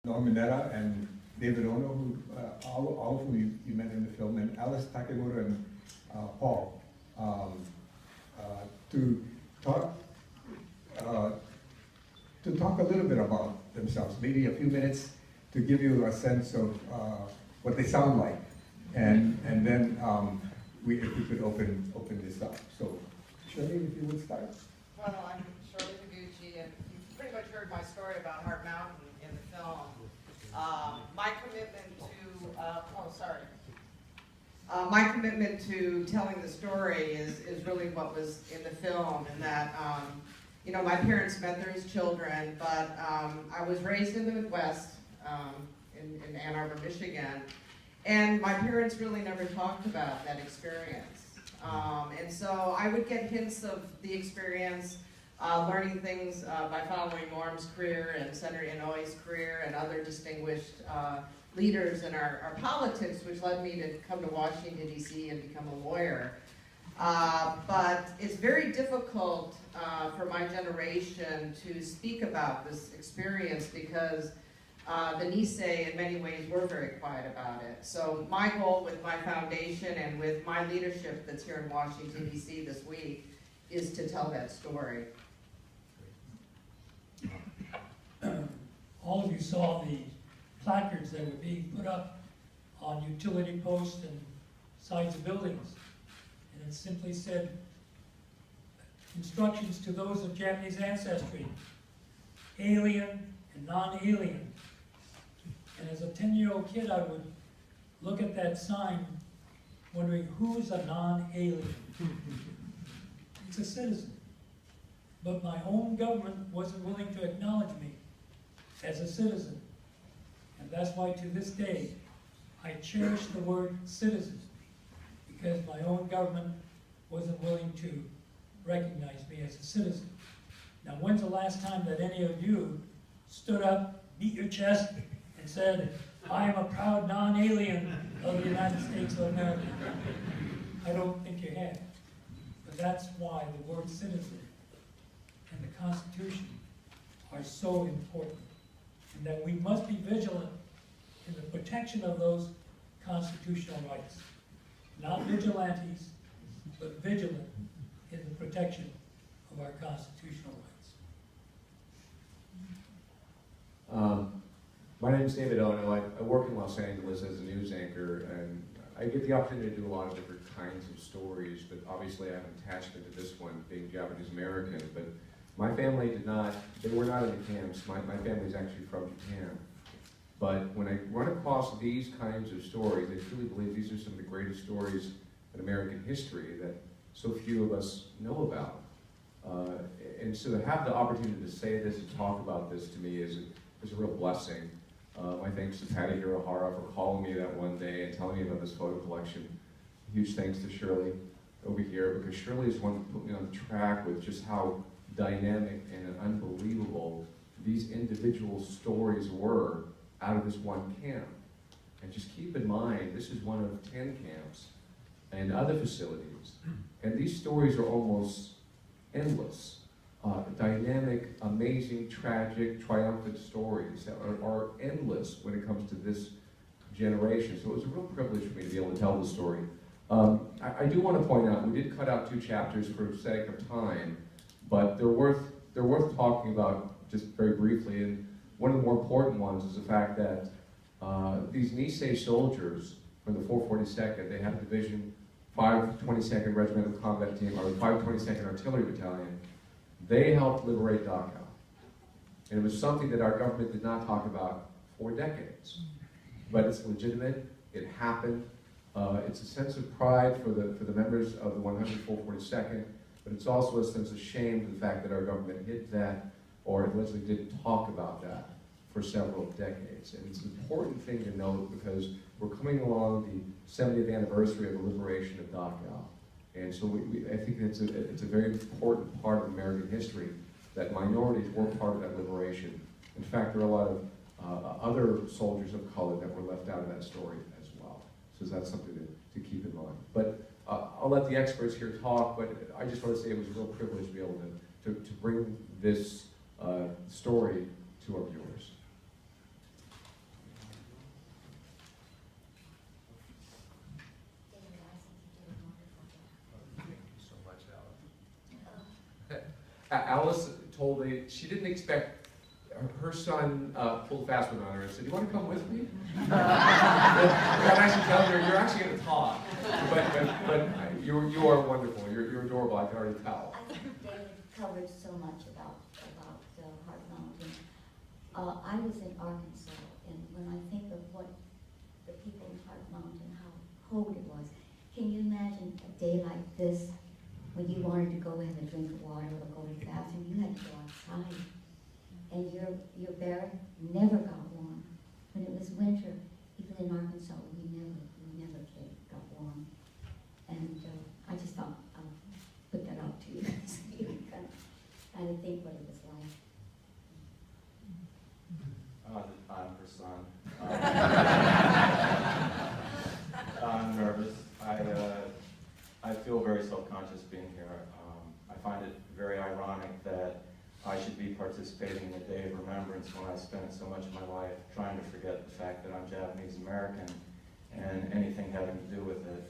Norm Mineta and David Ono, who all of whom you met in the film, and Alice Takemura and Paul, to talk a little bit about themselves, maybe a few minutes to give you a sense of what they sound like, and then if we could open this up. So, Shirley, if you would start. Well, I'm Shirley Taguchi, and you've pretty much heard my story about Heart Mountain in the film. My commitment to telling the story is really what was in the film, and that you know, my parents met there as children, but I was raised in the Midwest, in Ann Arbor, Michigan, and my parents really never talked about that experience. And so I would get hints of the experience, learning things by following Norm's career and Senator Inouye's career and other distinguished leaders in our politics, which led me to come to Washington, D.C. and become a lawyer. But it's very difficult for my generation to speak about this experience because the Nisei, in many ways, were very quiet about it. So my goal with my foundation and with my leadership that's here in Washington, D.C. this week is to tell that story. All of you saw the placards that were being put up on utility posts and sides of buildings. And it simply said, instructions to those of Japanese ancestry, alien and non-alien. And as a 10-year-old kid, I would look at that sign wondering, who's a non-alien? It's a citizen. But my own government wasn't willing to acknowledge me as a citizen. And that's why to this day, I cherish the word citizen, because my own government wasn't willing to recognize me as a citizen. Now, when's the last time that any of you stood up, beat your chest, and said, I am a proud non-alien of the United States of America? I don't think you have. But that's why the word citizen and the Constitution are so important, and that we must be vigilant in the protection of those constitutional rights. Not vigilantes, but vigilant in the protection of our constitutional rights. My name is David Ono. I work in Los Angeles as a news anchor, and I get the opportunity to do a lot of different kinds of stories, but obviously I have an attachment to this one, being Japanese American. But my family they were not in the camps. My family is actually from Japan. But when I run across these kinds of stories, I truly believe these are some of the greatest stories in American history that so few of us know about. And so to have the opportunity to say this and talk about this to me is a real blessing. My thanks to Patty Hirohara for calling me that one day and telling me about this photo collection. Huge thanks to Shirley over here, because Shirley is one who put me on the track with just how dynamic and unbelievable these individual stories were out of this one camp. And just keep in mind, this is one of 10 camps and other facilities. And these stories are almost endless. Dynamic, amazing, tragic, triumphant stories that are endless when it comes to this generation. So it was a real privilege for me to be able to tell the story. I do want to point out, we did cut out 2 chapters for sake of time, but they're worth talking about just very briefly. And one of the more important ones is the fact that these Nisei soldiers from the 442nd, they had a division, 522nd Regimental Combat Team, or the 522nd Artillery Battalion. They helped liberate Dachau. And it was something that our government did not talk about for decades. But it's legitimate, it happened. It's a sense of pride for the members of the 10442nd, but it's also a sense of shame for the fact that our government hid that, or allegedly didn't talk about that for several decades. And it's an important thing to note because we're coming along the 70th anniversary of the liberation of Dachau. And so I think it's a very important part of American history that minorities were part of that liberation. In fact, there are a lot of other soldiers of color that were left out of that story as well. So that's something to keep in mind. But I'll let the experts here talk, but I just want to say it was a real privilege to be able to bring this story to our viewers. told she didn't expect her son pulled a fast one on her and said, "Do you want to come with me?" I'm actually telling her, "You're actually going to talk." But you are wonderful. You're adorable. I can already tell. I think David covered so much about Heart Mountain. I was in Arkansas, and when I think of what the people in Heart Mountain, how cold it was, can you imagine a day like this when you wanted to go have a drink of water or go to the bathroom? You had to go outside, and your barrack never got warm. When it was winter, even in Arkansas, we never got warm. And I just thought I'll put that out to you so you can kind of think what it was like. I'm her son. I'm nervous. I feel very self-conscious being here. I find it very ironic that I should be participating in a day of remembrance when I spent so much of my life trying to forget the fact that I'm Japanese American and anything having to do with it.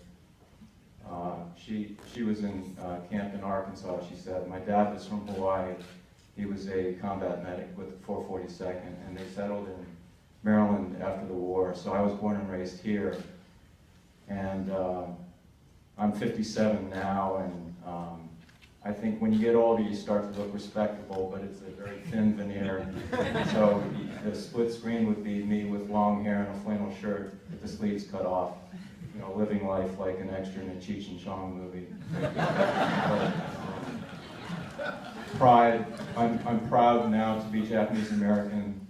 She was in camp in Arkansas, she said. My dad was from Hawaii. He was a combat medic with the 442nd, and they settled in Maryland after the war. So I was born and raised here. And I'm 57 now, and I think when you get older, you start to look respectable, but it's a very thin veneer. So the split screen would be me with long hair and a flannel shirt with the sleeves cut off, you know, living life like an extra in a Cheech and Chong movie. But, pride. I'm proud now to be Japanese American.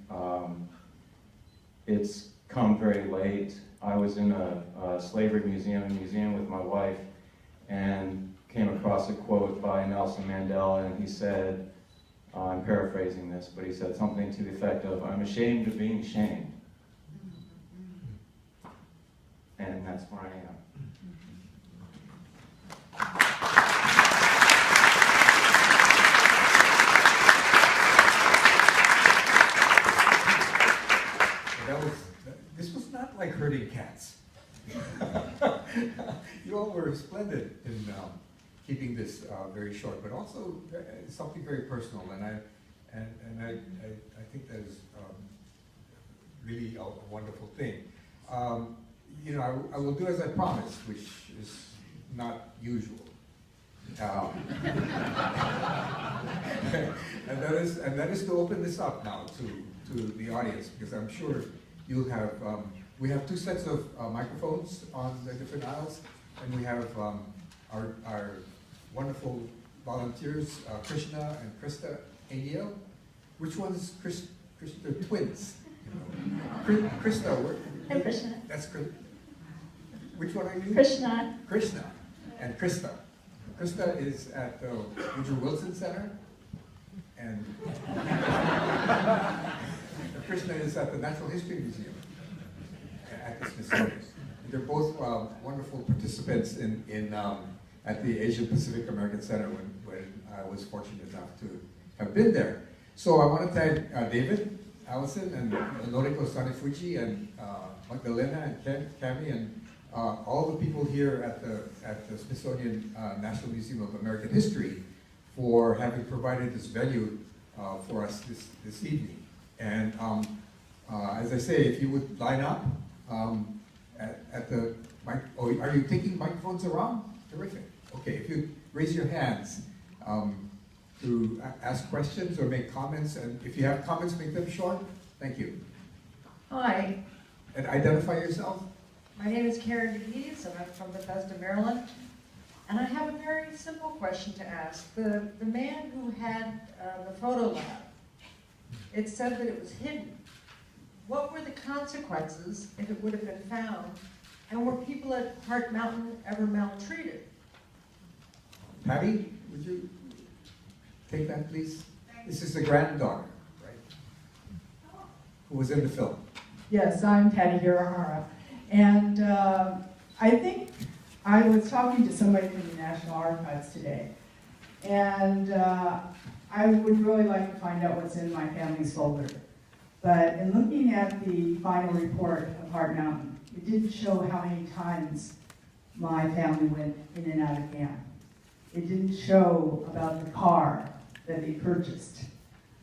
It's come very late. I was in a slavery museum with my wife, and came across a quote by Nelson Mandela, and he said, I'm paraphrasing this, but he said something to the effect of, "I'm ashamed of being shamed." And that's where I am. This was not like herding cats. You all were splendid in keeping this very short, but also something very personal, and I think that is really a wonderful thing. You know, I will do as I promised, which is not usual. And that is to open this up now to the audience, because I'm sure you'll have, we have two sets of microphones on the different aisles, and we have our wonderful volunteers, Krishna and Krista Aniel. Which one's Krista? They're twins. You know. Krista, Hi, Krishna. that's Krista. Which one are you? Krishna. Krishna and Krista. Krista is at the Woodrow Wilson Center, and Krishna is at the Natural History Museum at the Smithsonian. They're both wonderful participants at the Asian Pacific American Center when I was fortunate enough to have been there. So I want to thank David, Allison, and Noriko Sanefuji, and Magdalena, and Cami, and all the people here at the Smithsonian National Museum of American History for having provided this venue for us this evening. And as I say, if you would line up at the mic, oh, are you taking microphones around? Terrific. Okay, if you raise your hands to ask questions or make comments, and if you have comments, make them short. Thank you. Hi, And identify yourself. my name is Karen DeGees, and I'm from Bethesda, Maryland. And I have a very simple question to ask. The man who had the photo lab, it said that it was hidden. What were the consequences if it would have been found? And were people at Heart Mountain ever maltreated? Patty, would you take that, please? This is the granddaughter, right? Who was in the film. Yes, I'm Patty Hirahara. And I think I was talking to somebody from the National Archives today. And I would really like to find out what's in my family's folder. But in looking at the final report of Heart Mountain, it didn't show how many times my family went in and out of camp. It didn't show about the car that they purchased.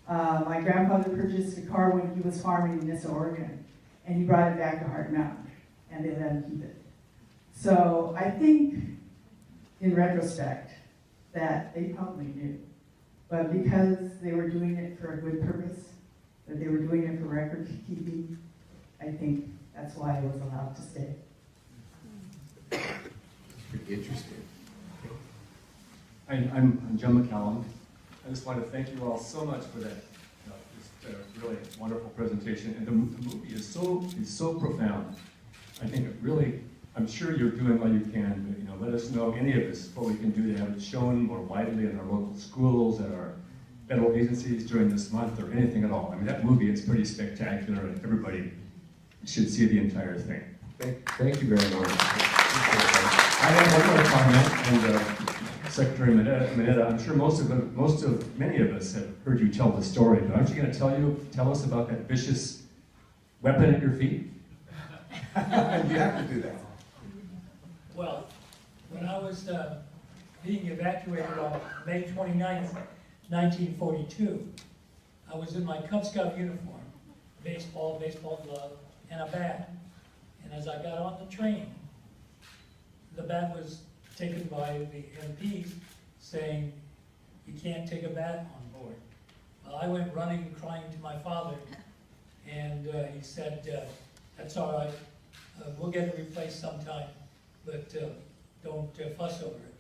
My grandfather purchased a car when he was farming in Nissa, Oregon, and he brought it back to Heart Mountain, and they let him keep it. So I think, in retrospect, that they probably knew. But because they were doing it for a good purpose, that they were doing it for record keeping, I think that's why I was allowed to stay. Pretty interesting. I'm John McCallum. I just want to thank you all so much for that just really wonderful presentation. And the movie is so profound. I think it really, I'm sure you're doing all you can, but let us know, any of us, what we can do to have it shown more widely in our local schools, at our federal agencies during this month, or anything at all. I mean, that movie is pretty spectacular, and everybody should see the entire thing. Thank you very much. I have one more comment, and Secretary Mineta, I'm sure many of us have heard you tell the story, but aren't you going to tell us about that vicious weapon at your feet? You have to do that. Well, when I was being evacuated on May 29th, 1942, I was in my Cub Scout uniform, baseball glove, and a bat. And as I got on the train, the bat was taken by the MPs saying, you can't take a bat on board. Well, I went running, crying to my father, and he said, that's all right, we'll get it replaced sometime, but don't fuss over it.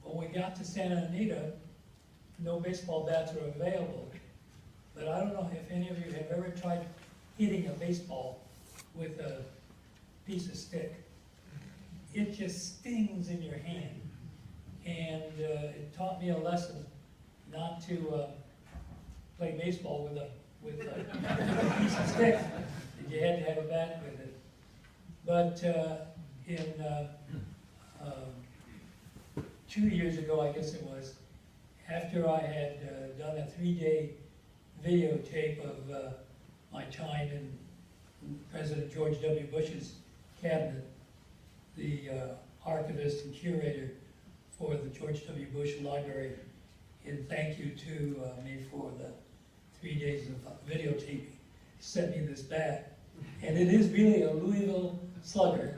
When we got to Santa Anita, no baseball bats were available, but I don't know if any of you have ever tried hitting a baseball with a piece of stick. It just stings in your hand, and it taught me a lesson not to play baseball with a piece of stick. You had to have a bat with it. But in 2 years ago, I guess it was, after I had done a 3-day videotape of my time in President George W. Bush's cabinet, the archivist and curator for the George W. Bush Library, in thank you to me for the 3 days of videotaping, sent me this bat. And it is really a Louisville Slugger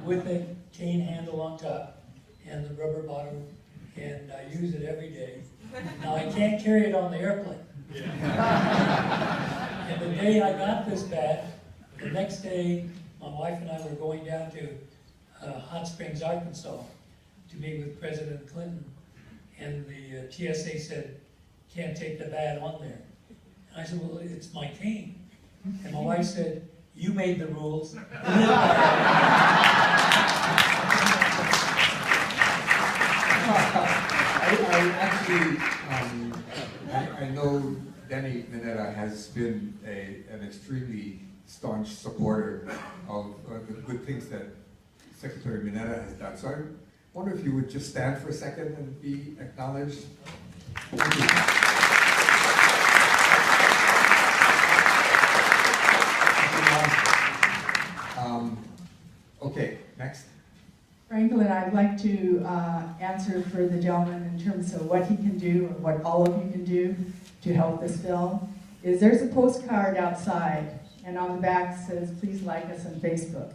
with a cane handle on top and the rubber bottom, and I use it every day. Now, I can't carry it on the airplane. And the day I got this bat, the next day, my wife and I were going down to Hot Springs, Arkansas, to meet with President Clinton, and the TSA said, can't take the bat on there. And I said, well, it's my cane. And my wife said, you made the rules. I know Denny Mineta has been an extremely staunch supporter of the good things that Secretary Mineta has done. So I wonder if you would just stand for a second and be acknowledged. Thank you. Okay, next. Franklin, I'd like to answer for the gentleman in terms of what he can do and what all of you can do to help this film. There's a postcard outside, and on the back says, please like us on Facebook.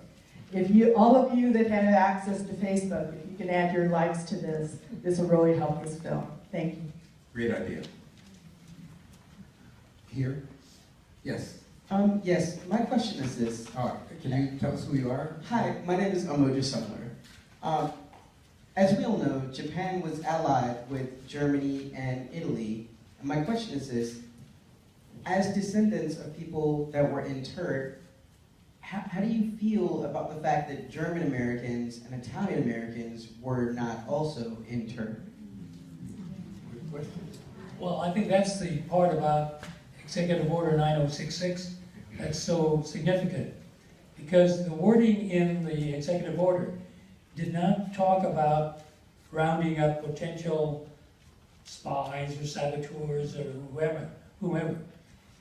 If you, all of you that have access to Facebook, if you can add your likes to this, this will really help this film. Thank you. Great idea. Here? Yes. Yes, my question is this. Can you tell us who you are? Hi, my name is Amoja Sumler. As we all know, Japan was allied with Germany and Italy. And my question is this. As descendants of people that were interred, how do you feel about the fact that German Americans and Italian Americans were not also interred? Good question. Well, I think that's the part about Executive Order 9066 that's so significant, because the wording in the executive order did not talk about rounding up potential spies or saboteurs or whomever.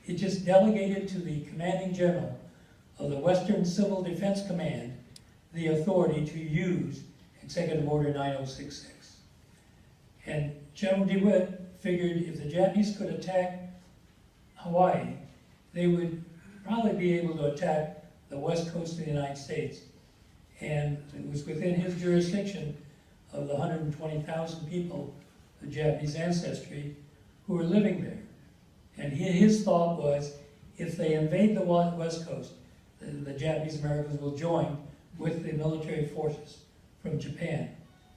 It just delegated to the commanding general of the Western Civil Defense Command the authority to use Executive Order 9066. And General DeWitt figured if the Japanese could attack Hawaii, they would probably be able to attack the west coast of the United States. And it was within his jurisdiction of the 120,000 people of Japanese ancestry who were living there. And his thought was, if they invade the west coast, the Japanese Americans will join with the military forces from Japan.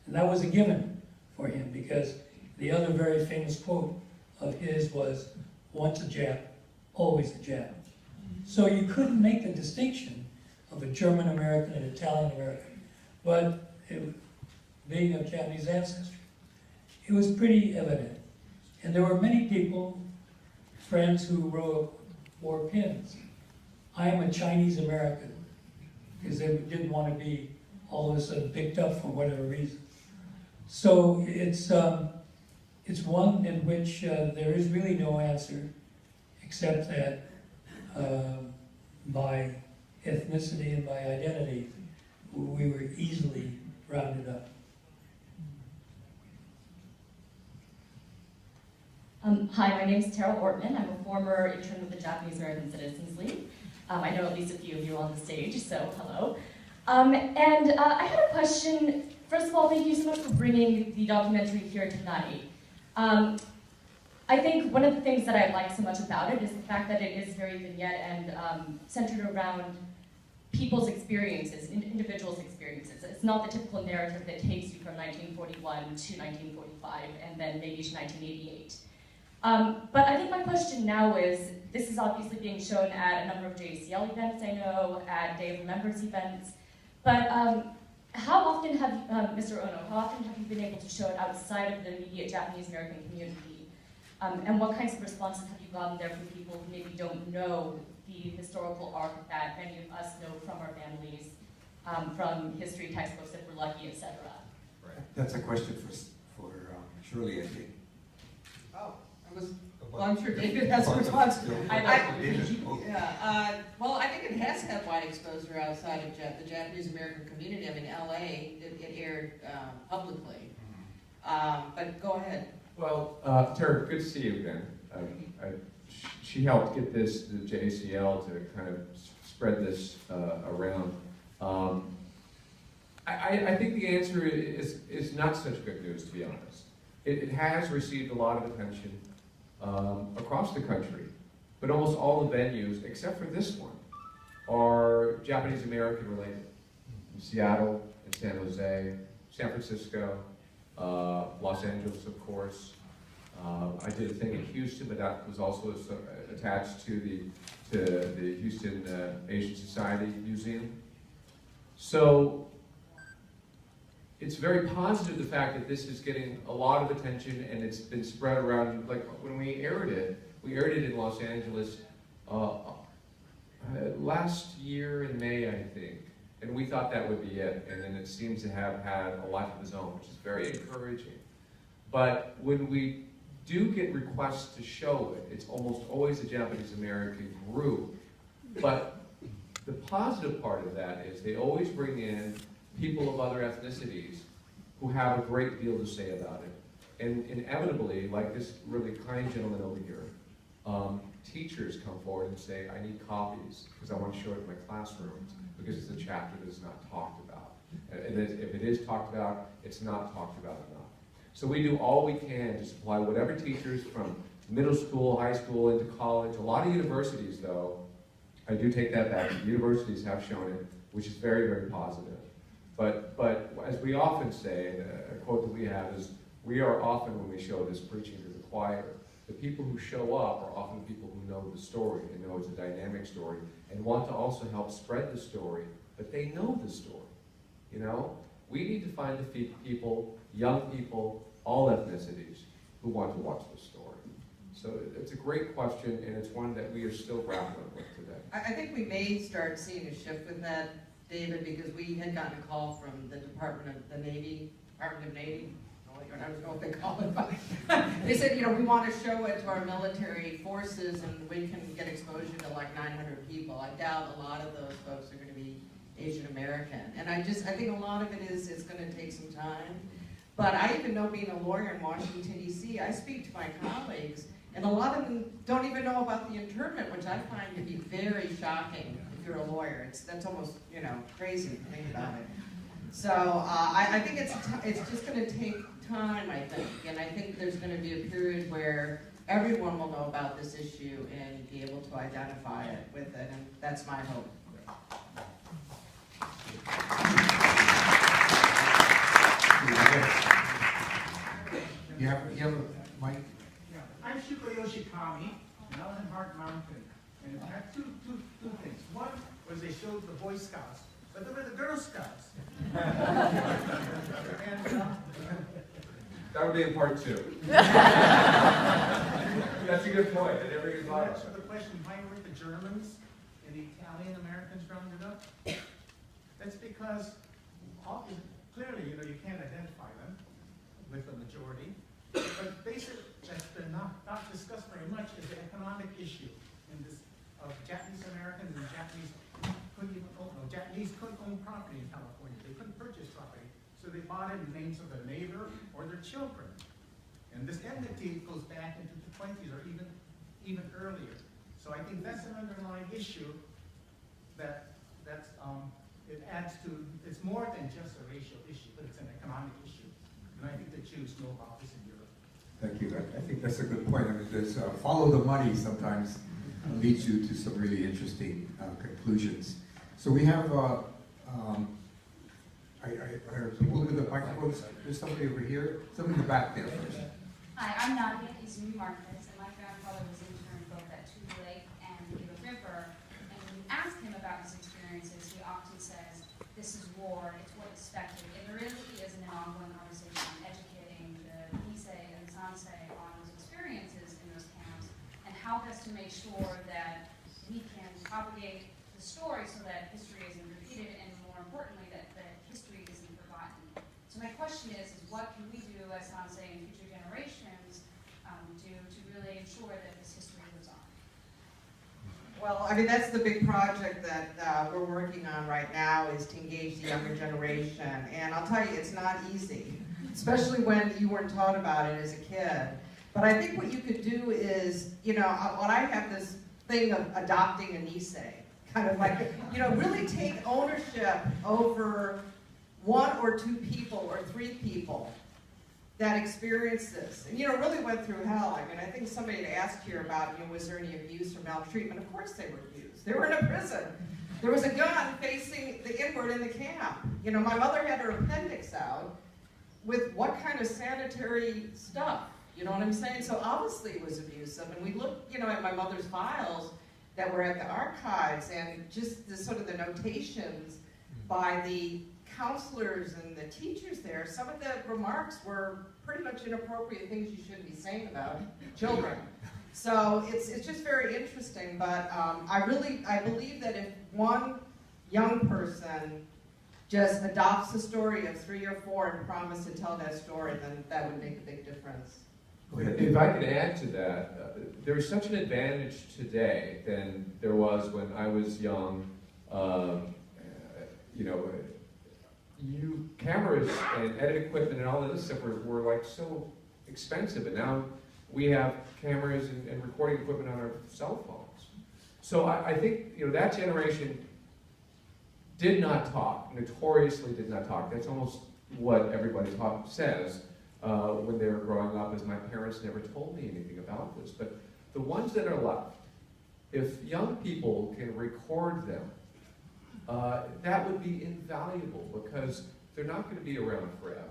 And that was a given for him, because the other very famous quote of his was, once a Jap, always a Jap. So you couldn't make the distinction of a German American and Italian American, but being of Japanese ancestry, it was pretty evident. And there were many people, friends, who wore pins. I am a Chinese American, because they didn't want to be all of a sudden picked up for whatever reason. So it's one in which there is really no answer, except that by ethnicity and by identity, we were easily rounded up. Hi, my name is Terrell Ortman. I'm a former intern with the Japanese American Citizens League. I know at least a few of you on the stage, so hello. I had a question. First of all, thank you so much for bringing the documentary here tonight. I think one of the things that I like so much about it is the fact that it is very vignette and centered around people's experiences, individuals' experiences. It's not the typical narrative that takes you from 1941 to 1945 and then maybe to 1988. But I think my question now is, this is obviously being shown at a number of JCL events, I know, at Day of Remembrance events, but how often have you, Mr. Ono, how often have you been able to show it outside of the immediate Japanese American community? And what kinds of responses have you gotten there from people who maybe don't know the historical arc that many of us know from our families, from history textbooks if we're lucky, etc.? Right. That's a question for Shirley, I think. Oh, well, I'm sure David has a response. Well, I think it has had wide exposure outside of the Japanese American community. I mean, LA, it aired publicly. But go ahead. Well, Tara, good to see you again. She helped get the JCL to kind of spread this around. I think the answer is not such good news, to be honest. It has received a lot of attention across the country, but almost all the venues, except for this one, are Japanese American related. In Seattle, in San Jose, San Francisco, Los Angeles, of course. I did a thing in Houston, but that was also attached to the Houston Asian Society Museum. So it's very positive, the fact that this is getting a lot of attention and it's been spread around. Like when we aired it in Los Angeles last year in May, I think. And we thought that would be it. And then it seems to have had a life of its own, which is very encouraging. But when we do get requests to show it, it's almost always a Japanese American group. But the positive part of that is they always bring in people of other ethnicities who have a great deal to say about it. And inevitably, like this really kind gentleman over here, teachers come forward and say, I need copies because I want to show it in my classrooms because it's a chapter that is not talked about. And if it is talked about, it's not talked about enough. So we do all we can to supply whatever teachers from middle school, high school, into college. A lot of universities, though, I do take that back. Universities have shown it, which is very, very positive. But as we often say, a quote that we have is, we are often, when we show this, preaching to the choir. The people who show up are often people who know the story and know it's a dynamic story and want to also help spread the story, but they know the story. You know, we need to find the people, young people, all ethnicities, who want to watch the story. So it's a great question, and it's one that we are still grappling with today. I think we may start seeing a shift with that, David, because we had gotten a call from the Department of Navy, I don't know what they call it, but they said, you know, we want to show it to our military forces and we can get exposure to like 900 people. I doubt a lot of those folks are going to be Asian American. And I think a lot of it is it's going to take some time. But I even know, being a lawyer in Washington, D.C., I speak to my colleagues, and a lot of them don't even know about the internment, which I find to be very shocking if you're a lawyer. That's almost, crazy to think about it. So I think it's just going to take time, I think, and I think there's going to be a period where everyone will know about this issue and be able to identify it with it, and that's my hope. You have a mic? Yeah, I'm Shukoyoshi Kami, and I was in Hart Mountain. And it had two things. One was they showed the Boy Scouts, but they were the Girl Scouts. And, That would be in part 2. That's a good point. I never even thought of answer that. the question, why weren't the Germans and the Italian Americans rounded up? That's because clearly, you can't identify them with the majority. But basically, that's been not discussed very much, is the economic issue in this of Japanese Americans and Japanese couldn't own property in California. They couldn't purchase property, so they bought it in the names of their neighbor or their children. And this enmity goes back into the 20s or even earlier. So I think that's an underlying issue it adds to. It's more than just a racial issue, but it's an economic issue. And I think the Jews know about this in Europe. Thank you. I think that's a good point. I mean, there's follow the money sometimes leads you to some really interesting conclusions. So we have, I move with the microphones. There's somebody over here, somebody in the back there first. Hi, I'm Nadia Izumi Marquez, and my grandfather was interned both at Tule Lake and Gila River. And when you ask him about his experiences, he often says, this is war, it's what's expected. And there really isn't an ongoing conversation on educating the Nisei and Sansei on those experiences in those camps, and how best to make sure that we can propagate the story so that history isn't repeated, and more importantly, that history isn't forgotten. So my question is what can we do as Sansei and future generations do to really ensure that this history lives on? Well, I mean, that's the big project that we're working on right now, is to engage the younger generation. And I'll tell you, it's not easy, especially when you weren't taught about it as a kid. But I think what you could do is, when I have this thing of adopting a Nisei, kind of like, really take ownership over one or two people or three people that experienced this, and really went through hell. I mean, I think somebody had asked here about, was there any abuse or maltreatment? Of course they were abused. They were in a prison. There was a gun facing the inward in the camp. My mother had her appendix out with what kind of sanitary stuff? You know what I'm saying? So obviously it was abusive. And we looked, at my mother's files that were at the archives, and just the sort of the notations by the counselors and the teachers there, some of the remarks were pretty much inappropriate things you shouldn't be saying about children. So it's just very interesting, but I believe that if one young person just adopts a story of 3 or 4 and promise to tell that story, then that would make a big difference. If I could add to that, there's such an advantage today than there was when I was young. Cameras and edit equipment and all of this stuff were like so expensive, and now we have cameras and recording equipment on our cell phones. So I think that generation did not talk, notoriously did not talk. That's almost what everybody says when they were growing up, is my parents never told me anything about this. But the ones that are left, if young people can record them, that would be invaluable, because they're not going to be around forever.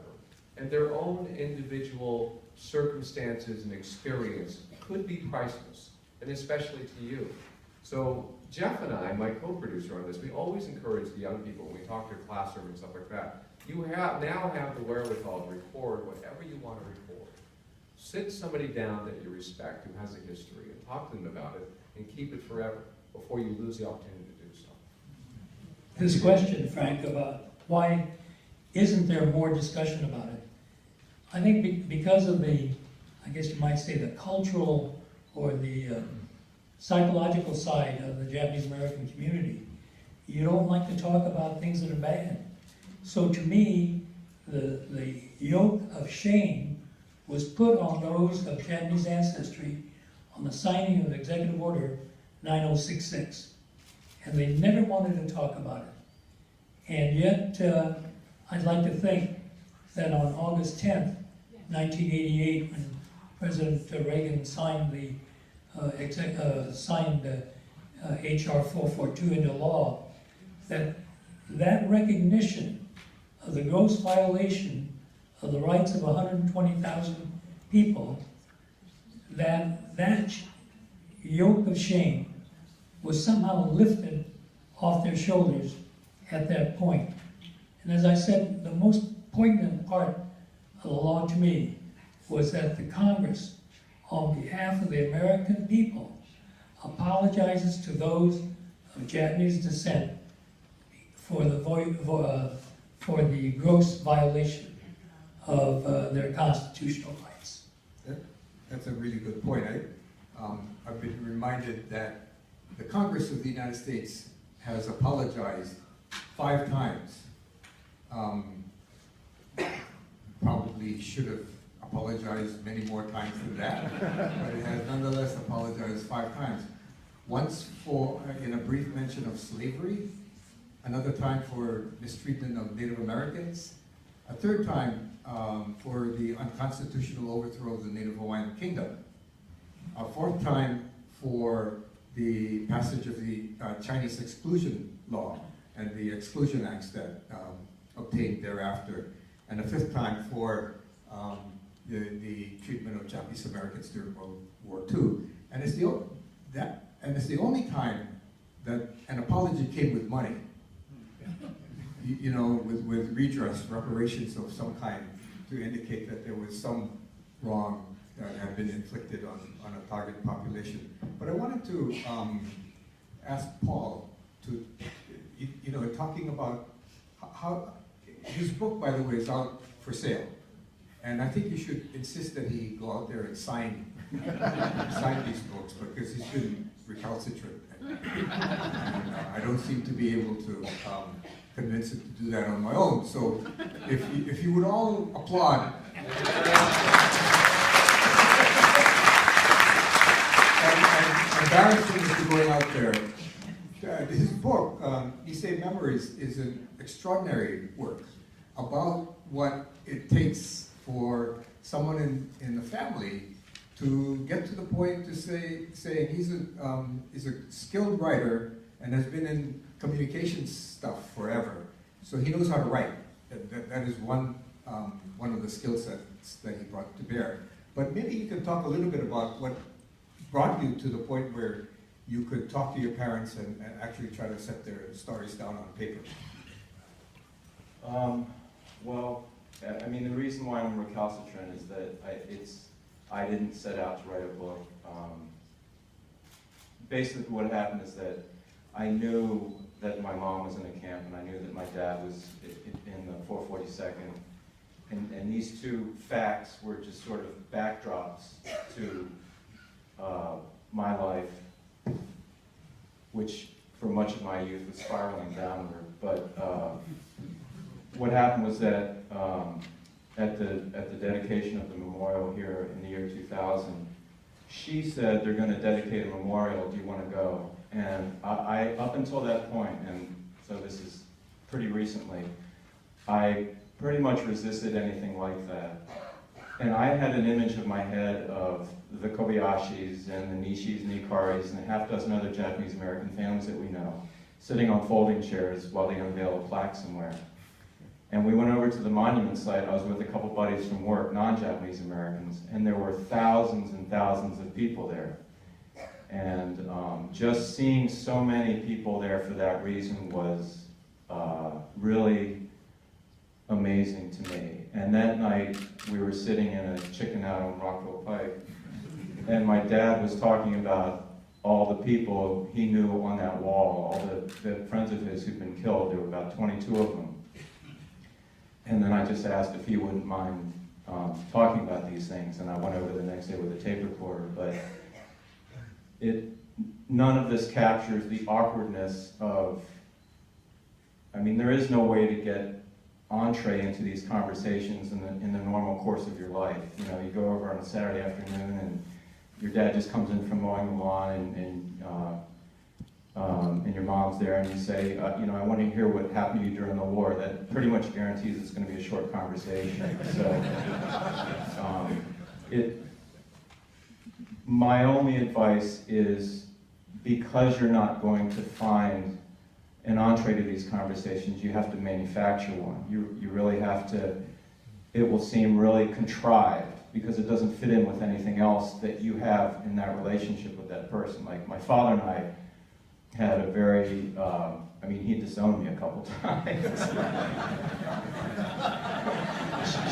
And their own individual circumstances and experience could be priceless, and especially to you. So Jeff and I, my co-producer on this, we always encourage the young people when we talk to their classroom and stuff like that. You now have the wherewithal to record whatever you want to record. Sit somebody down that you respect, who has a history, and talk to them about it, and keep it forever before you lose the opportunity to do so. This question, Frank, about why isn't there more discussion about it? I think because of the, I guess you might say, the cultural or the psychological side of the Japanese American community. You don't like to talk about things that are bad. So to me, the yoke of shame was put on those of Japanese ancestry on the signing of Executive Order 9066. And they never wanted to talk about it. And yet, I'd like to think that on August 10th, 1988, when President Reagan signed the HR 442 into law, that recognition of the gross violation of the rights of 120,000 people, that yoke of shame was somehow lifted off their shoulders at that point. And as I said, the most poignant part of the law to me was that the Congress, on behalf of the American people, apologizes to those of Japanese descent for the gross violation of their constitutional rights. That's a really good point. I've been reminded that the Congress of the United States has apologized 5 times. Probably should have apologized many more times than that, but it has nonetheless apologized 5 times. Once in a brief mention of slavery, another time for mistreatment of Native Americans, a 3rd time for the unconstitutional overthrow of the Native Hawaiian Kingdom, a 4th time for the passage of the Chinese exclusion law and the exclusion acts that obtained thereafter, and a 5th time for the treatment of Japanese Americans during World War II. And it's the only time that an apology came with money. You know, with redress, reparations of some kind, to indicate that there was some wrong that had been inflicted on a target population. But I wanted to ask Paul to, talking about how, his book, by the way, is out for sale. And I think you should insist that he go out there and sign these books, because he's been recalcitrant. And I don't seem to be able to convince him to do that on my own. So if you would all applaud. And embarrassing to going out there. His book, Issei Memories, is an extraordinary work about what it takes for someone in the family to get to the point to say he's a skilled writer and has been in communications stuff forever, so he knows how to write. That is one of the skill sets that he brought to bear. But maybe you could talk a little bit about what brought you to the point where you could talk to your parents and actually try to set their stories down on paper. Well, I mean, the reason why I'm recalcitrant is that I didn't set out to write a book. Basically, what happened is that I knew that my mom was in a camp, and I knew that my dad was in the 442nd. And these 2 facts were just sort of backdrops to my life, which for much of my youth was spiraling downward. But what happened was that at the dedication of the memorial here in the year 2000, she said, they're going to dedicate a memorial, do you want to go? And I, up until that point, and so this is pretty recently, I pretty much resisted anything like that. And I had an image in my head of the Kobayashis and the Nishis and the Ikaris and a half dozen other Japanese American families that we know, sitting on folding chairs while they unveil a plaque somewhere. And we went over to the monument site. I was with a couple buddies from work, non-Japanese Americans, and there were thousands and thousands of people there. And just seeing so many people there for that reason was really amazing to me. And that night, we were sitting in a chicken out on Rockville Pike, and my dad was talking about all the people he knew on that wall, all the friends of his who'd been killed. There were about 22 of them. And then I just asked if he wouldn't mind talking about these things, and I went over the next day with a tape recorder. But none of this captures the awkwardness of, I mean, there is no way to get entree into these conversations in the normal course of your life. You know, you go over on a Saturday afternoon and your dad just comes in from mowing the lawn and your mom's there and you say, you know, I want to hear what happened to you during the war. That pretty much guarantees it's going to be a short conversation. So, my only advice is, because you're not going to find an entree to these conversations, you have to manufacture one. You really have to. It will seem really contrived because it doesn't fit in with anything else that you have in that relationship with that person. Like my father and I had a very, I mean, he disowned me a couple times.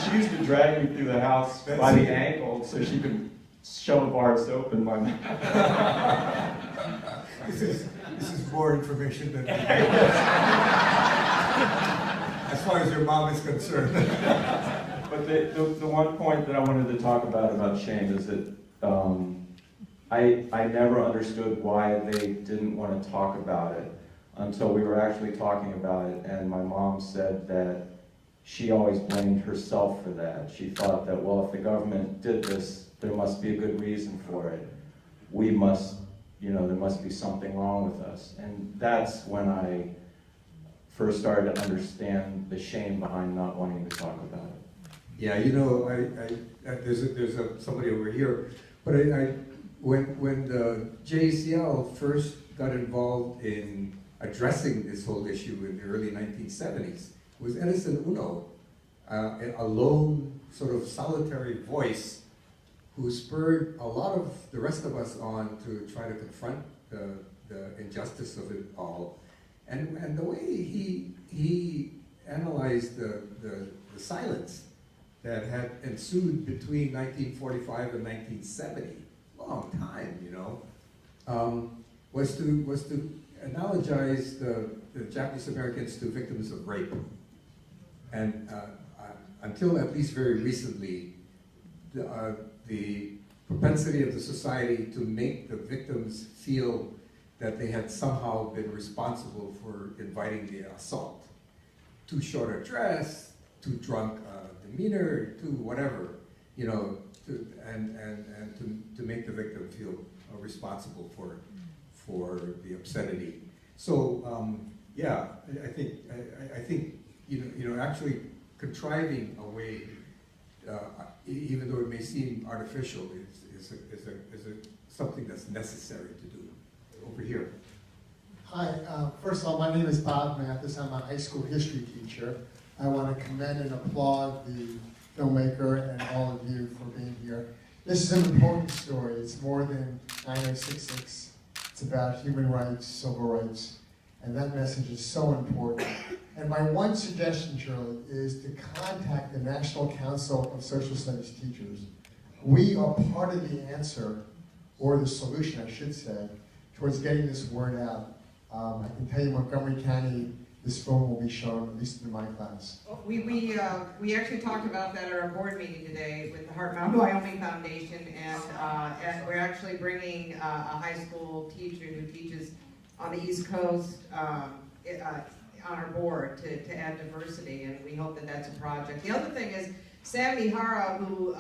She used to drag me through the house by the ankle so she could shove a bar of soap in my mouth. This is more information than as far as your mom is concerned. But the one point that I wanted to talk about shame is that I never understood why they didn't want to talk about it until we were actually talking about it, and my mom said that she always blamed herself for that. She thought that, well, if the government did this, there must be a good reason for it. We must, you know, there must be something wrong with us. And that's when I first started to understand the shame behind not wanting to talk about it. Yeah, you know, there's somebody over here, but when the JCL first got involved in addressing this whole issue in the early 1970s, it was Edison Uno, a lone, sort of solitary voice who spurred a lot of the rest of us on to try to confront the injustice of it all. And the way he analyzed the silence that had ensued between 1945 and 1970, long time, you know, was to analogize the Japanese Americans to victims of rape. And until at least very recently, the propensity of the society to make the victims feel that they had somehow been responsible for inviting the assault. Too short a dress, too drunk demeanor, too whatever, you know, to make the victim feel responsible for the obscenity. So yeah, I think you know actually contriving a way, even though it may seem artificial, is something that's necessary to do. Over here. Hi, first of all, my name is Bob Mathis. I'm a high school history teacher. I want to commend and applaud the filmmaker and all of you for being here. This is an important story. It's more than 9066. It's about human rights, civil rights, and that message is so important. And my one suggestion, Shirley, is to contact the National Council of Social Studies Teachers. We are part of the answer, or the solution, I should say, towards getting this word out. I can tell you Montgomery County, this film will be shown, at least in my class. We actually talked about that at our board meeting today with the Heart Mountain Wyoming Foundation, and we're actually bringing a high school teacher who teaches on the East Coast on our board to add diversity, and we hope that that's a project. The other thing is, Sam Mihara, who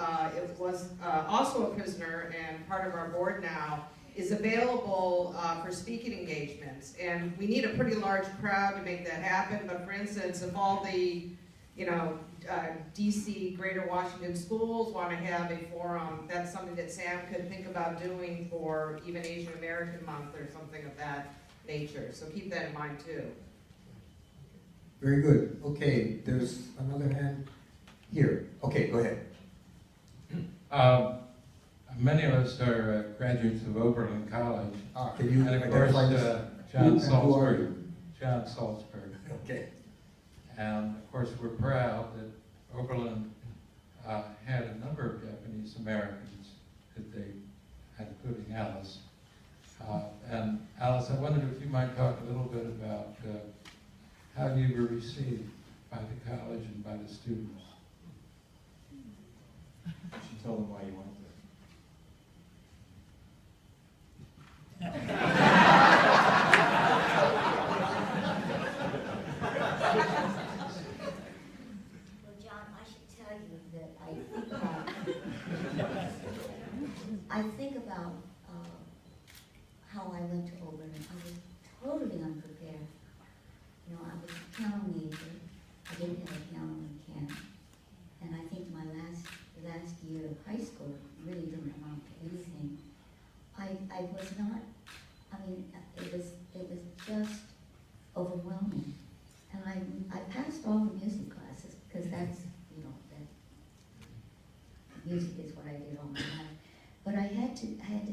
was also a prisoner and part of our board now, is available for speaking engagements, and we need a pretty large crowd to make that happen. But for instance, if all the, you know, DC, Greater Washington schools want to have a forum, that's something that Sam could think about doing for even Asian American Month or something of that nature. So keep that in mind too. Very good. Okay, there's another hand here. Okay, go ahead. Many of us are graduates of Oberlin College. Can you and of course, John Salzberg. Okay. And of course, we're proud that Oberlin had a number of Japanese Americans that they had, including Alice. And Alice, I wondered if you might talk a little bit about how you were received by the college and by the students. You should tell them why you went there. didn't have a piano in camp. And I think my last year of high school really didn't amount to anything. I was not, I mean, it was just overwhelming. And I passed all the music classes because that's, you know, that music is what I did all my life. But I had to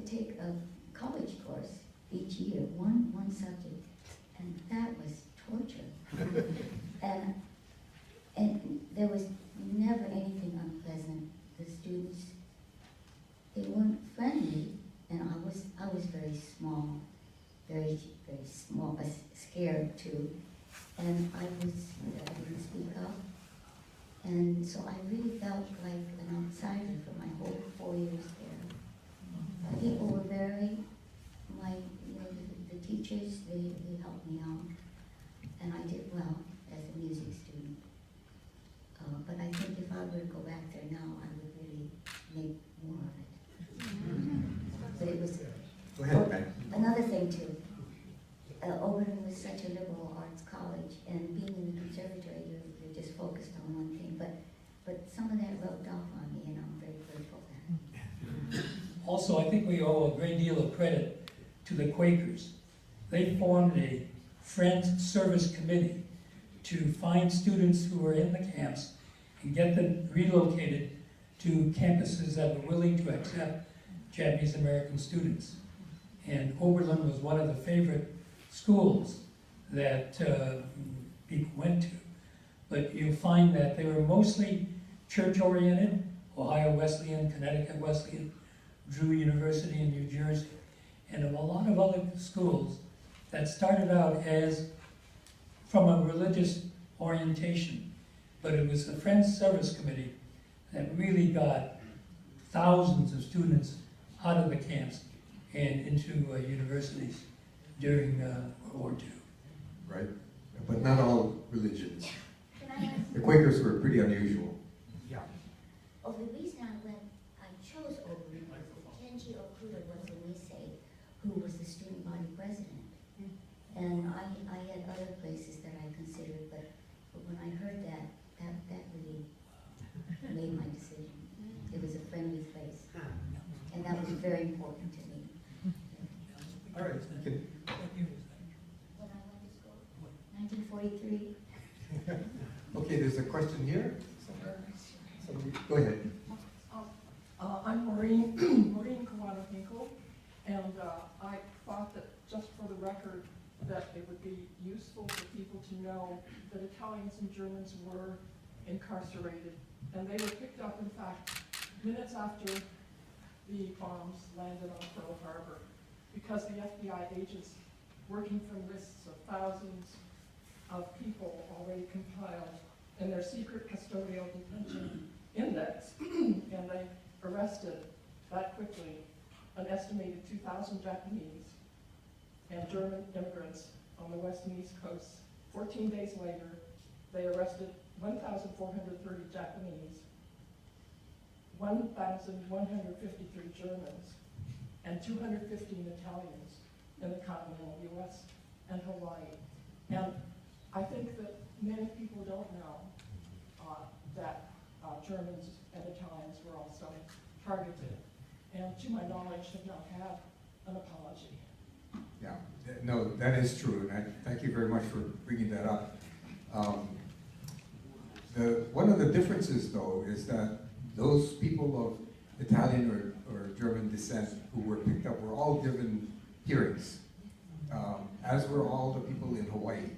take a college course each year, one subject, and that was torture. and there was never anything unpleasant. The students, they weren't friendly, and I was very small, very small, scared too, and I didn't speak up, and so I really felt like an outsider for my whole 4 years there. People were very, the teachers, they helped me out, and I did well as a music student. But I think if I were to go back there now, I would really make more of it. But it was. Go ahead, Ben. Another thing too. Oberlin was such a liberal arts college, and being in the conservatory, you're just focused on one thing. But some of that rubbed off on me, and I'm very grateful for that. Also, I think we owe a great deal of credit to the Quakers. They formed a Friends Service Committee to find students who were in the camps and get them relocated to campuses that were willing to accept Japanese American students. And Oberlin was one of the favorite schools that people went to. But you'll find that they were mostly church-oriented, Ohio Wesleyan, Connecticut Wesleyan, Drew University in New Jersey, and a lot of other schools that started out as from a religious orientation. But it was the Friends Service Committee that really got thousands of students out of the camps and into universities during World War II. Right, but not all religions. The Quakers were pretty unusual. Yeah. Oh, the reason I chose Oberlin was that Kenji Okuda was a Nisei, who was the student body president. And I had other places that I considered, but when I heard that really made my decision. It was a friendly place, and that was very important to me. All right, you can. When I went to school, 1943. Okay, there's a question here. Somebody, go ahead. I'm Maureen Kawano-Hinkle, and I thought that, just for the record, that it would be useful for people to know that Italians and Germans were incarcerated, and they were picked up, in fact, minutes after the bombs landed on Pearl Harbor, because the FBI agents, working from lists of thousands of people already compiled in their secret custodial detention index, and they arrested that quickly an estimated 2,000 Japanese and German immigrants on the west and east coasts. 14 days later, they arrested 1,430 Japanese, 1,153 Germans, and 215 Italians in the continental US and Hawaii. And I think that many people don't know that Germans and Italians were also targeted, and to my knowledge have not had an apology. Yeah, no, that is true, and thank you very much for bringing that up. One of the differences, though, is that those people of Italian or German descent who were picked up were all given hearings, as were all the people in Hawaii.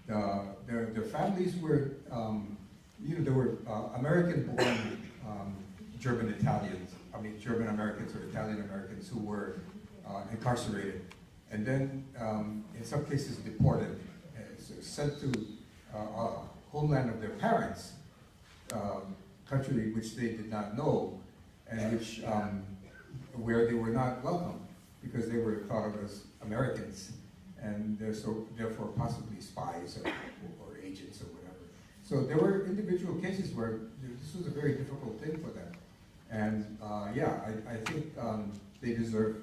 Their families were, there were American-born German Italians, German Americans or Italian Americans who were incarcerated, and then in some cases deported, sent to homeland of their parents, country which they did not know, and which where they were not welcome because they were thought of as Americans, and they're therefore possibly spies or agents or whatever. So there were individual cases where this was a very difficult thing for them, and yeah, I think they deserve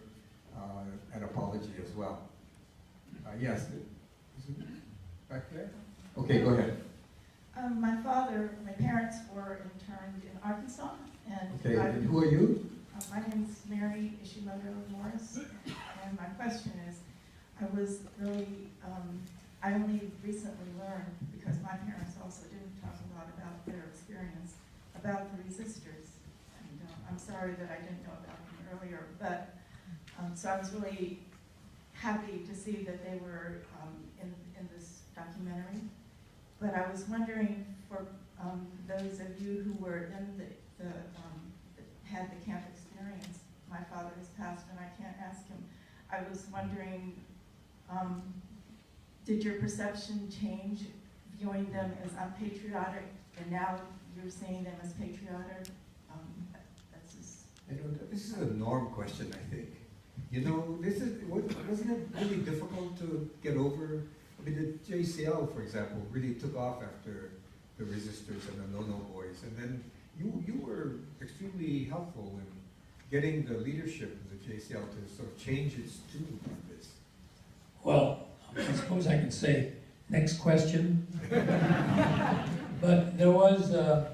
an apology as well. Yes, back there. Okay, go ahead. My parents were interned in Arkansas, and Okay, and who are you? my name is Mary Ishimoto Morris, and my question is, I only recently learned, because my parents also didn't talk a lot about their experience, about the resistors. And I'm sorry that I didn't know about them earlier, but, so I was really happy to see that they were in this documentary. But I was wondering, for those of you who were in had the camp experience, my father has passed and I can't ask him, I was wondering, did your perception change viewing them as unpatriotic, and now you're seeing them as patriotic? This is a norm question, I think. Wasn't it really difficult to get over? I mean, the JCL, for example, really took off after the Resistors and the No-No Boys, and then you were extremely helpful in getting the leadership of the JCL to sort of change its tune on this. Well, I suppose I could say, next question. But there was, of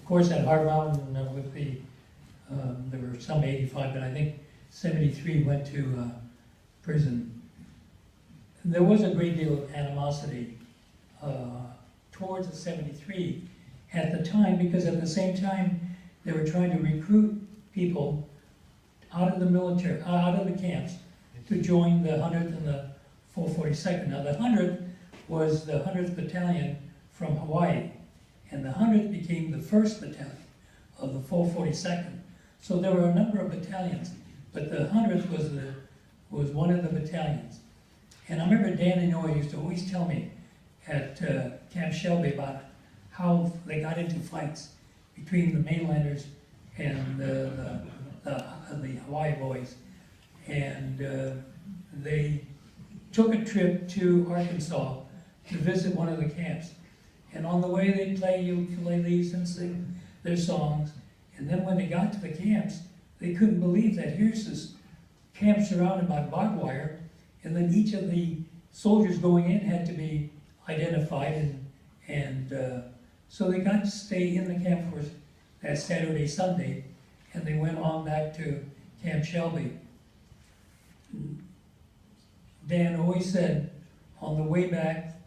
course, at Hard Mountain with there were some 85, but I think 73 went to prison. There was a great deal of animosity towards the 73 at the time, because at the same time they were trying to recruit people out of the military, out of the camps, to join the 100th and the 442nd. Now the 100th was the 100th Battalion from Hawaii, and the 100th became the 1st Battalion of the 442nd. So there were a number of battalions, but the 100th was one of the battalions. And I remember Dan Inouye used to always tell me at Camp Shelby about how they got into fights between the mainlanders and the Hawaii boys. And they took a trip to Arkansas to visit one of the camps. And on the way they'd play ukuleles and sing their songs. And then when they got to the camps, they couldn't believe that here's this camp surrounded by barbed wire, and then each of the soldiers going in had to be identified, and so they got to stay in the camp for that Saturday, Sunday, and they went on back to Camp Shelby. Dan always said, on the way back,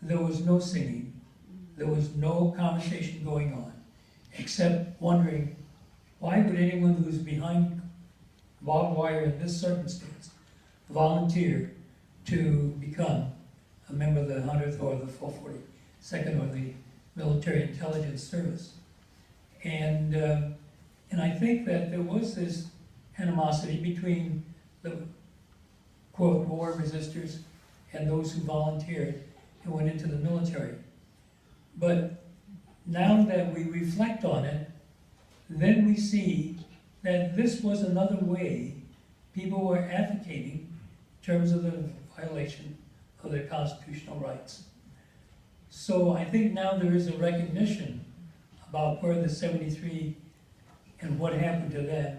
there was no singing, there was no conversation going on, except wondering, why would anyone who's behind barbed wire in this circumstance volunteer to become a member of the 100th or the 442nd or the Military Intelligence Service? And I think that there was this animosity between the, quote, war resistors and those who volunteered and went into the military. But now that we reflect on it, then we see that this was another way people were advocating in terms of the violation of their constitutional rights. So I think now there is a recognition about where the 73 and what happened to them,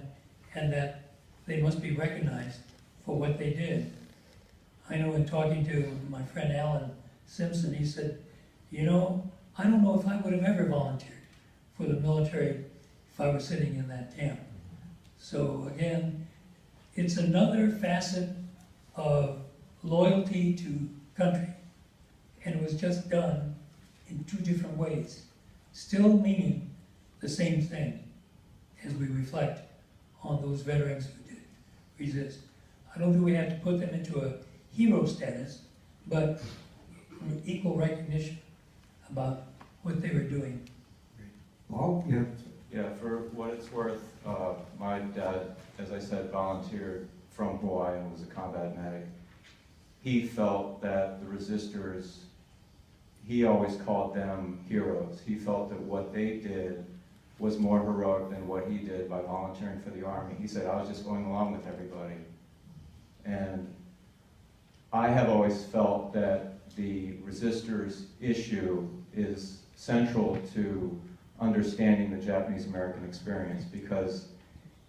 and that they must be recognized for what they did. I know in talking to my friend Alan Simpson, he said, you know, I don't know if I would have ever volunteered for the military if I was sitting in that camp. So again, it's another facet of loyalty to country, and it was just done in two different ways, still meaning the same thing as we reflect on those veterans who did resist. I don't think we have to put them into a hero status, but equal recognition about what they were doing. Paul, yeah. Yeah, for what it's worth, my dad, as I said, volunteered from Hawaii and was a combat medic. He felt that the resistors, he always called them heroes. He felt that what they did was more heroic than what he did by volunteering for the Army. He said, I was just going along with everybody. And I have always felt that the resistors issue is central to understanding the Japanese-American experience, because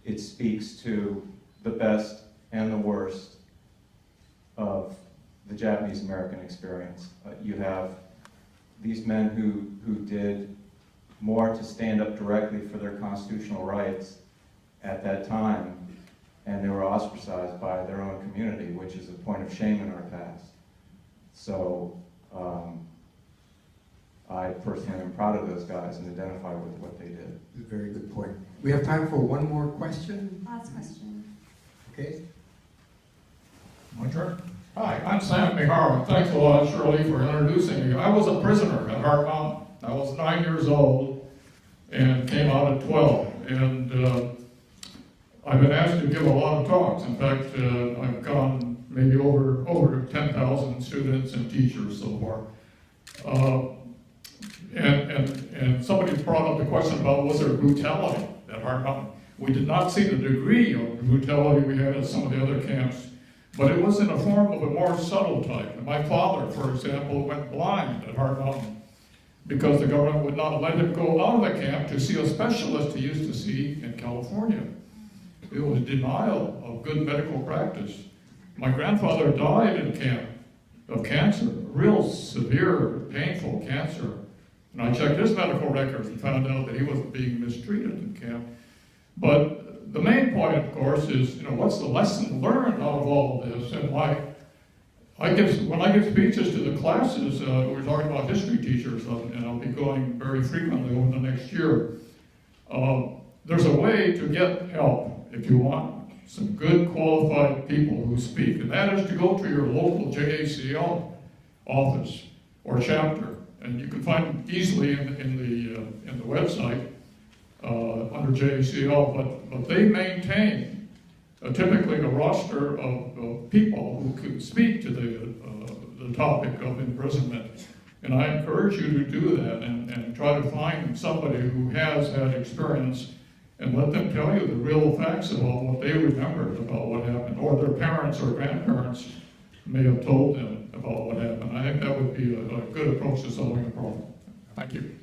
it speaks to the best and the worst of the Japanese-American experience. You have these men who did more to stand up directly for their constitutional rights at that time, and they were ostracized by their own community, which is a point of shame in our past. So I personally am proud of those guys and identify with what they did. That's a very good point. We have time for one more question. Last question. Okay. My turn. Hi, I'm Sam Mihara. Thanks a lot, Shirley, for introducing me. I was a prisoner at Heart Mountain. I was 9 years old and came out at 12. And I've been asked to give a lot of talks. In fact, I've gone maybe over 10,000 students and teachers so far. And somebody brought up the question about was there brutality at Heart Mountain. We did not see the degree of brutality we had at some of the other camps, but it was in a form of a more subtle type. And my father, for example, went blind at Heart Mountain because the government would not let him go out of the camp to see a specialist he used to see in California. It was denial of good medical practice. My grandfather died in camp of cancer, real severe, painful cancer. And I checked his medical records and found out that he wasn't being mistreated in camp. But the main point, of course, is, what's the lesson learned out of all of this? And when I give speeches to the classes, we're talking about history teachers, and I'll be going very frequently over the next year. There's a way to get help if you want some good qualified people who speak, and that is to go to your local JACL office or chapter. And you can find them easily in the website under JACL, but they maintain typically a roster of people who can speak to the topic of imprisonment. And I encourage you to do that and try to find somebody who has had experience and let them tell you the real facts about what they remembered about what happened, or their parents or grandparents may have told them about what happened. I think that would be a good approach to solving a problem. Thank you.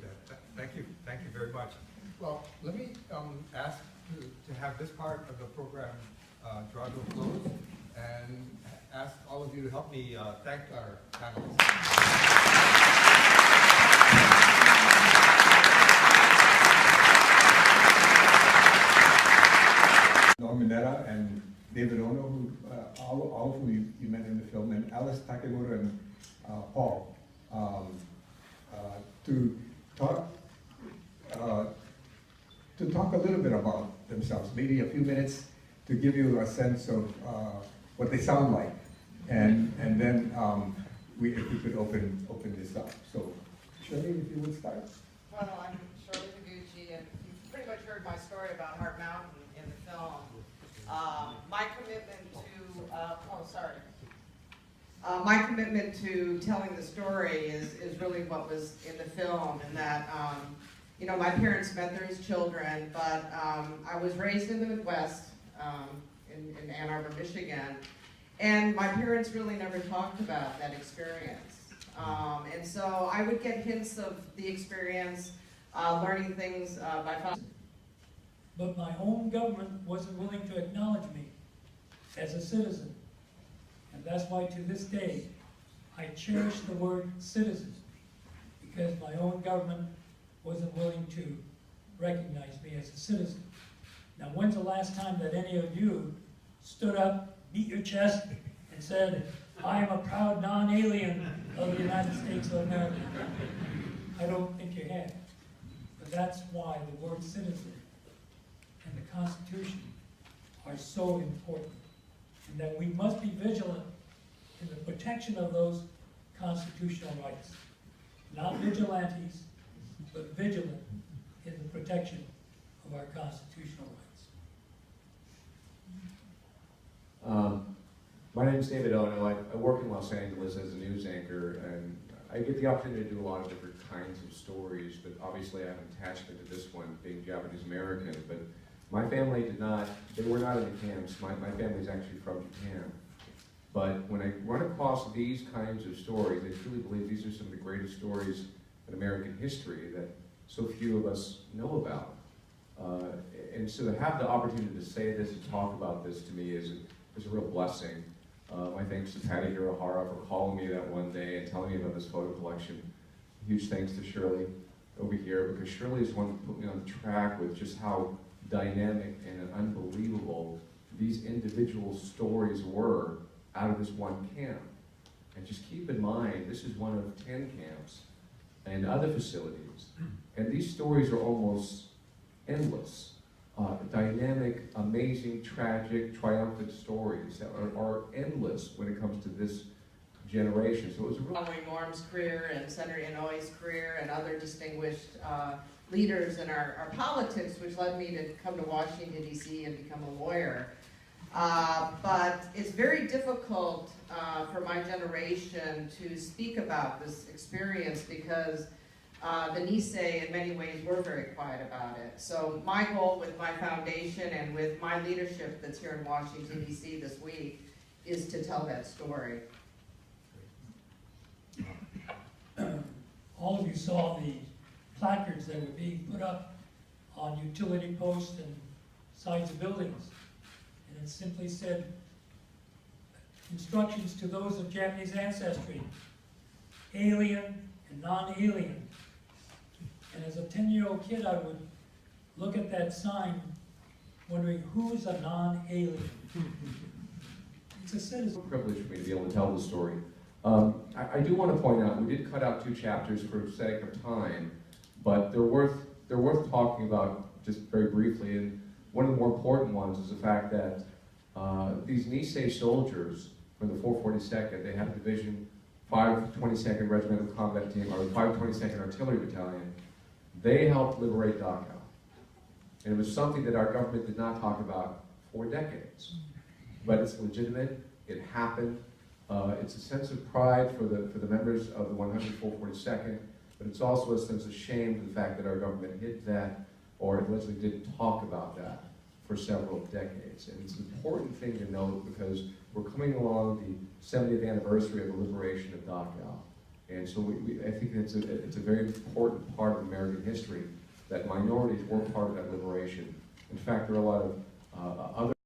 Thank you very much. Well, let me ask to have this part of the program draw to a close, and ask all of you to help me thank our panelists. Norman Netta and David Ono, who all of whom you met in the film, and Alice Takemura and Paul, to talk a little bit about themselves, maybe a few minutes to give you a sense of what they sound like, and then if we could open this up. So, Shirley, if you would start. Well, I'm Shirley Taguchi, and you've pretty much heard my story about Heart Mountain in the film. My commitment to my commitment to telling the story is really what was in the film, and that my parents met there as children, but I was raised in the Midwest, in Ann Arbor, Michigan, and my parents really never talked about that experience. And so I would get hints of the experience, learning things by following. But my own government wasn't willing to acknowledge me as a citizen. And that's why to this day, I cherish the word citizen, because my own government wasn't willing to recognize me as a citizen. Now, when's the last time that any of you stood up, beat your chest, and said, I am a proud non-alien of the United States of America? I don't think you have. But that's why the word citizen and the Constitution are so important, and that we must be vigilant in the protection of those constitutional rights. Not vigilantes, but vigilant in the protection of our constitutional rights. My name is David Ono. I work in Los Angeles as a news anchor, and I get the opportunity to do a lot of different kinds of stories, but obviously I have an attachment to this one, being Japanese American. But my family they were not in the camps. My family is actually from Japan. But when I run across these kinds of stories, I truly believe these are some of the greatest stories in American history that so few of us know about. And so to have the opportunity to say this and talk about this to me is a real blessing. My thanks to Patty Hirohara for calling me that one day and telling me about this photo collection. huge thanks to Shirley over here, because Shirley is one who put me on the track with just how dynamic and unbelievable these individual stories were out of this one camp. And just keep in mind, this is one of 10 camps and other facilities. And these stories are almost endless. Dynamic, amazing, tragic, triumphant stories that are endless when it comes to this generation. So it was a real... Following Norm's career and Senator Inouye's career and other distinguished leaders in our politics, which led me to come to Washington, D.C. and become a lawyer. But it's very difficult for my generation to speak about this experience because the Nisei, in many ways, were very quiet about it. So my goal with my foundation and with my leadership that's here in Washington, D.C. this week is to tell that story. All of you saw the placards that were being put up on utility posts and sides of buildings. And it simply said, instructions to those of Japanese ancestry, alien and non-alien. And as a 10-year-old kid, I would look at that sign wondering who's a non-alien. It's a citizen. It's a privilege for me to be able to tell the story. I do want to point out, we did cut out 2 chapters for sake of time, but they're worth talking about just very briefly. And one of the more important ones is the fact that these Nisei soldiers from the 442nd, they had a division, 522nd Regimental Combat Team, or 522nd Artillery Battalion. They helped liberate Dachau. And it was something that our government did not talk about for decades. But it's legitimate, it happened. It's a sense of pride for the members of the 10442nd, but it's also a sense of shame for the fact that our government hid that, or allegedly didn't talk about that for several decades. And it's an important thing to note because we're coming along the 70th anniversary of the liberation of Dachau. And so I think it's a very important part of American history that minorities were part of that liberation. In fact, there are a lot of other